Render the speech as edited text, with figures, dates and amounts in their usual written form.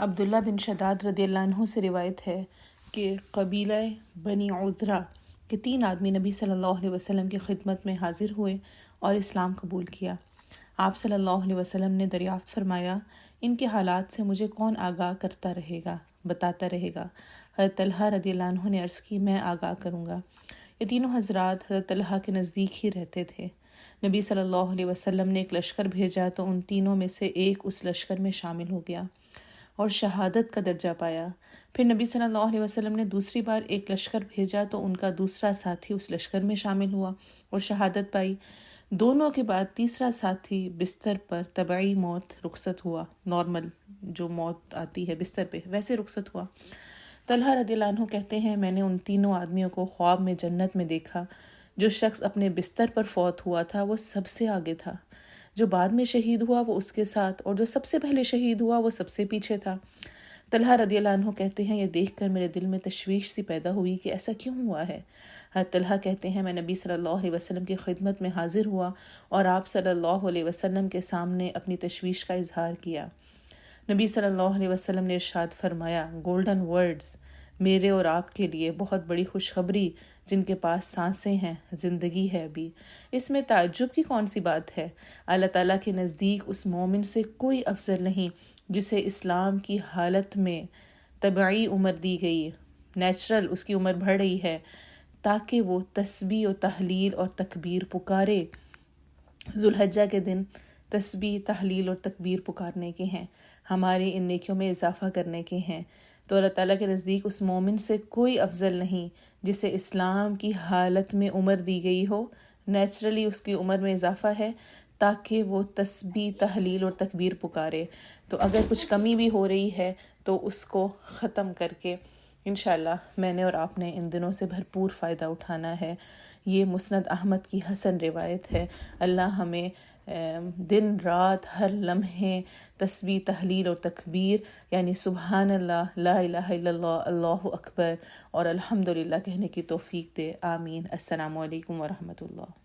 عبداللہ بن شداد رضی اللہ عنہ سے روایت ہے کہ قبیلہ بنی عذرہ کے 3 آدمی نبی صلی اللہ علیہ وسلم کی خدمت میں حاضر ہوئے اور اسلام قبول کیا۔ آپ صلی اللہ علیہ وسلم نے دریافت فرمایا، ان کے حالات سے مجھے کون آگاہ کرتا رہے گا، بتاتا رہے گا؟ حضرت طلحہ رضی اللہ عنہ نے عرض کی، میں آگاہ کروں گا۔ یہ تینوں حضرات حضرت طلحہ کے نزدیک ہی رہتے تھے۔ نبی صلی اللہ علیہ وسلم نے ایک لشکر بھیجا تو ان تینوں میں سے ایک اس لشکر میں شامل ہو گیا اور شہادت کا درجہ پایا۔ پھر نبی صلی اللہ علیہ وسلم نے دوسری بار ایک لشکر بھیجا تو ان کا دوسرا ساتھی اس لشکر میں شامل ہوا اور شہادت پائی۔ دونوں کے بعد تیسرا ساتھی بستر پر طبعی موت رخصت ہوا، نارمل جو موت آتی ہے بستر پہ ویسے رخصت ہوا۔ طلحہ رضی اللہ عنہ کہتے ہیں، میں نے ان تینوں آدمیوں کو خواب میں جنت میں دیکھا۔ جو شخص اپنے بستر پر فوت ہوا تھا وہ سب سے آگے تھا، جو بعد میں شہید ہوا وہ اس کے ساتھ، اور جو سب سے پہلے شہید ہوا وہ سب سے پیچھے تھا۔ طلحہ رضی اللہ عنہ کہتے ہیں، یہ دیکھ کر میرے دل میں تشویش سی پیدا ہوئی کہ ایسا کیوں ہوا ہے۔ حضرت طلحہ کہتے ہیں، میں نبی صلی اللہ علیہ وسلم کی خدمت میں حاضر ہوا اور آپ صلی اللہ علیہ وسلم کے سامنے اپنی تشویش کا اظہار کیا۔ نبی صلی اللہ علیہ وسلم نے ارشاد فرمایا، گولڈن ورڈز، میرے اور آپ کے لیے بہت بڑی خوشخبری، جن کے پاس سانسیں ہیں، زندگی ہے ابھی۔ اس میں تعجب کی کون سی بات ہے؟ اللہ تعالیٰ کے نزدیک اس مومن سے کوئی افضل نہیں جسے اسلام کی حالت میں طبعی عمر دی گئی، نیچرل اس کی عمر بڑھ رہی ہے، تاکہ وہ تسبیح و تحلیل اور تکبیر پکارے۔ ذوالحجہ کے دن تسبیح، تحلیل اور تکبیر پکارنے کے ہیں، ہمارے ان نیکیوں میں اضافہ کرنے کے ہیں۔ تو اللہ تعالیٰ کے نزدیک اس مومن سے کوئی افضل نہیں جسے اسلام کی حالت میں عمر دی گئی ہو، نیچرلی اس کی عمر میں اضافہ ہے، تاکہ وہ تسبیح، تحلیل اور تکبیر پکارے۔ تو اگر کچھ کمی بھی ہو رہی ہے تو اس کو ختم کر کے انشاءاللہ میں نے اور آپ نے ان دنوں سے بھرپور فائدہ اٹھانا ہے۔ یہ مسند احمد کی حسن روایت ہے۔ اللہ ہمیں دن رات ہر لمحے تسبیح، تحلیل اور تکبیر، یعنی سبحان اللہ، لا الہ الا اللہ، اللہ اکبر اور الحمدللہ کہنے کی توفیق دے، آمین۔ السلام علیکم ورحمۃ اللہ۔